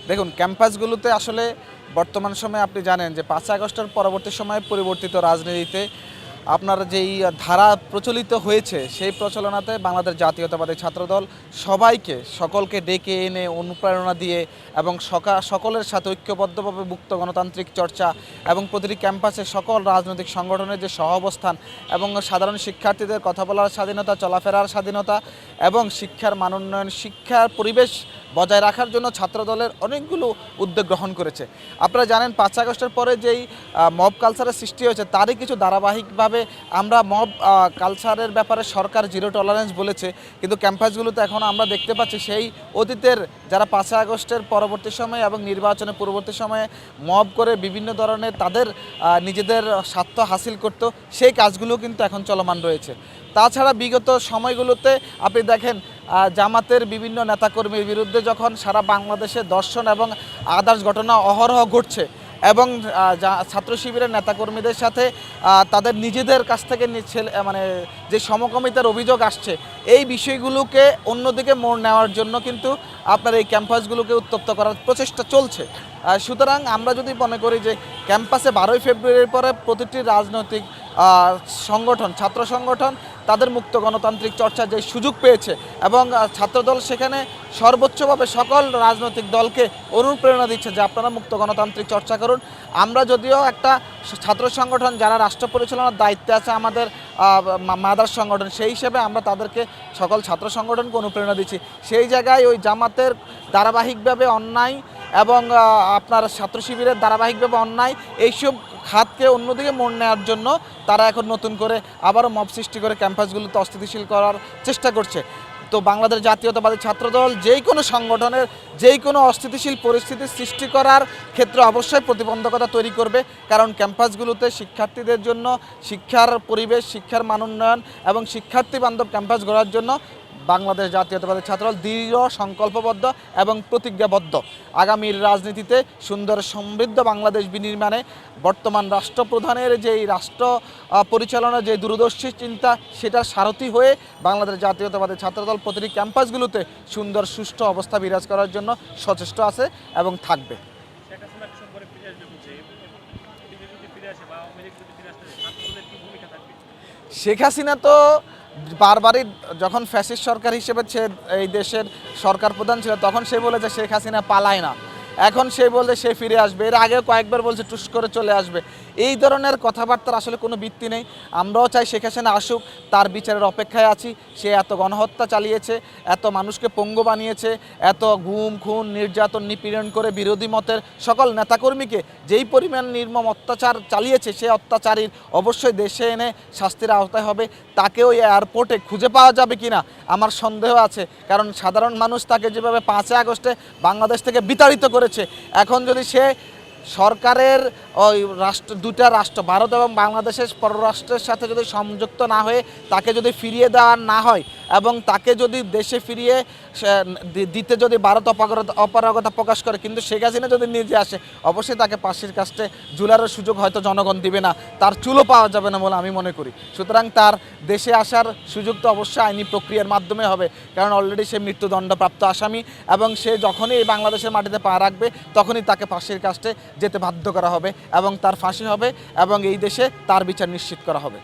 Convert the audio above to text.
দেখুন, ক্যাম্পাসগুলোতে আসলে বর্তমান সময়ে আপনি জানেন যে ৫ই আগস্টের পরবর্তী সময়ে পরিবর্তিত রাজনীতিতে আপনার যেই ধারা প্রচলিত হয়েছে সেই প্রচলনাতে বাংলাদেশ জাতীয়তাবাদী ছাত্রদল সকলকে ডেকে এনে অনুপ্রেরণা দিয়ে এবং সকলের সাথে ঐক্যবদ্ধভাবে মুক্ত গণতান্ত্রিক চর্চা এবং প্রতিটি ক্যাম্পাসে সকল রাজনৈতিক সংগঠনের যে সহাবস্থান এবং সাধারণ শিক্ষার্থীদের কথা বলার স্বাধীনতা, চলাফেরার স্বাধীনতা এবং শিক্ষার মানোন্নয়ন, শিক্ষার পরিবেশ বজায় রাখার জন্য ছাত্রদলের অনেকগুলো উদ্যোগ গ্রহণ করেছে। আপনারা জানেন ৫ আগস্টের পরে যেই মব কালচারের সৃষ্টি হয়েছে তারই কিছু ধারাবাহিকভাবে আমরা মব কালচারের ব্যাপারে সরকার জিরো টলারেন্স বলেছে, কিন্তু ক্যাম্পাসগুলোতে এখন আমরা দেখতে পাচ্ছি সেই অতীতের যারা ৫ আগস্টের পরবর্তী সময়ে এবং নির্বাচনের পূর্ববর্তী সময়ে মব করে বিভিন্ন ধরনের তাদের নিজেদের স্বার্থ হাসিল করত, সেই কাজগুলো কিন্তু এখন চলমান রয়েছে। তাছাড়া বিগত সময়গুলোতে আপনি দেখেন জামাতের বিভিন্ন নেতাকর্মীর বিরুদ্ধে যখন সারা বাংলাদেশে ধর্ষণ এবং আদার্স ঘটনা অহরহ ঘটছে এবং ছাত্র শিবিরের নেতাকর্মীদের সাথে তাদের নিজেদের কাছ থেকে মানে যে সমকামিতার অভিযোগ আসছে, এই বিষয়গুলোকে অন্যদিকে মোড় নেওয়ার জন্য কিন্তু আপনার এই ক্যাম্পাসগুলোকে উত্তপ্ত করার প্রচেষ্টা চলছে। সুতরাং আমরা যদি মনে করি যে ক্যাম্পাসে 12ই ফেব্রুয়ারির পরে প্রতিটি রাজনৈতিক সংগঠন, ছাত্র সংগঠন তাদের মুক্ত গণতান্ত্রিক চর্চার যে সুযোগ পেয়েছে এবং ছাত্রদল সেখানে সর্বোচ্চভাবে সকল রাজনৈতিক দলকে অনুপ্রেরণা দিচ্ছে যে আপনারা মুক্ত গণতান্ত্রিক চর্চা করুন। আমরা যদিও একটা ছাত্র সংগঠন যারা রাষ্ট্র পরিচালনার দায়িত্বে আছে আমাদের মাদার সংগঠন, সেই হিসেবে আমরা তাদেরকে সকল ছাত্র সংগঠনকে অনুপ্রেরণা দিচ্ছি। সেই জায়গায় ওই জামাতের ধারাবাহিকভাবে অন্যায় এবং আপনার ছাত্র শিবিরের ধারাবাহিকভাবে অন্যায় এইসব খাতকে অন্যদিকে মোড় নেওয়ার জন্য তারা এখন নতুন করে আবারও মব সৃষ্টি করে ক্যাম্পাসগুলোতে অস্থিতিশীল করার চেষ্টা করছে। তো বাংলাদেশ জাতীয়তাবাদী ছাত্রদল যেই কোনো সংগঠনের যেই কোনো অস্থিতিশীল পরিস্থিতি সৃষ্টি করার ক্ষেত্রে অবশ্যই প্রতিবন্ধকতা তৈরি করবে, কারণ ক্যাম্পাসগুলোতে শিক্ষার্থীদের জন্য শিক্ষার পরিবেশ, শিক্ষার মানোন্নয়ন এবং শিক্ষার্থী বান্ধব ক্যাম্পাস গড়ার জন্য বাংলাদেশ জাতীয়তাবাদী ছাত্রদল দৃঢ় সংকল্পবদ্ধ এবং প্রতিজ্ঞাবদ্ধ। আগামীর রাজনীতিতে সুন্দর সমৃদ্ধ বাংলাদেশ বিনির্মাণে বর্তমান রাষ্ট্রপ্রধানের যেই রাষ্ট্র পরিচালনার যে দূরদর্শী চিন্তা, সেটার সারথি হয়ে বাংলাদেশ জাতীয়তাবাদী ছাত্রদল প্রতিটি ক্যাম্পাসগুলোতে সুন্দর সুষ্ঠু অবস্থা বিরাজ করার জন্য সচেষ্ট আছে এবং থাকবে। শেখ হাসিনা তো বারবারই যখন ফ্যাসিস্ট সরকার হিসেবে এই দেশের সরকার প্রধান ছিল তখন সে বলেছে শেখ হাসিনা পালায় না, এখন সে বলছে সে ফিরে আসবে, এর আগেও কয়েকবার বলছে টুস করে চলে আসবে। এই ধরনের কথাবার্তার আসলে কোনো ভিত্তি নেই। আমরাও চাই শেখ হাসিনা আসুক, তার বিচারের অপেক্ষায় আছি। সে এত গণহত্যা চালিয়েছে, এত মানুষকে পঙ্গু বানিয়েছে, এত গুম খুন নির্যাতন নিপীড়ন করে বিরোধী মতের সকল নেতাকর্মীকে যেই পরিমাণ নির্মম অত্যাচার চালিয়েছে, সে অত্যাচারীর অবশ্যই দেশে এনে শাস্তির আওতায় হবে। তাকেও এয়ারপোর্টে খুঁজে পাওয়া যাবে কিনা আমার সন্দেহ আছে, কারণ সাধারণ মানুষ তাকে যেভাবে 5ই আগস্টে বাংলাদেশ থেকে বিতাড়িত করেছে, এখন যদি সে সরকারের ওই দুটা রাষ্ট্র ভারত এবং বাংলাদেশের পররাষ্ট্রের সাথে যদি সংযুক্ত না হয়ে তাকে যদি ফিরিয়ে দেওয়া না হয় এবং তাকে যদি দেশে ফিরিয়ে দিতে যদি ভারত অপারগতা প্রকাশ করে, কিন্তু শেখ হাসিনা যদি নিজে আসে, অবশ্যই তাকে ফাঁসির কাস্টে ঝুলানোর সুযোগ হয়তো জনগণ দিবে না, তার চুলও পাওয়া যাবে না বলে আমি মনে করি। সুতরাং তার দেশে আসার সুযোগ তো অবশ্যই আইনি প্রক্রিয়ার মাধ্যমে হবে, কারণ অলরেডি সে মৃত্যুদণ্ডপ্রাপ্ত আসামি এবং সে যখনই এই বাংলাদেশের মাটিতে পা রাখবে তখনই তাকে ফাঁসির কাস্টে যেতে বাধ্য করা হবে এবং তার ফাঁসি হবে এবং এই দেশে তার বিচার নিশ্চিত করা হবে।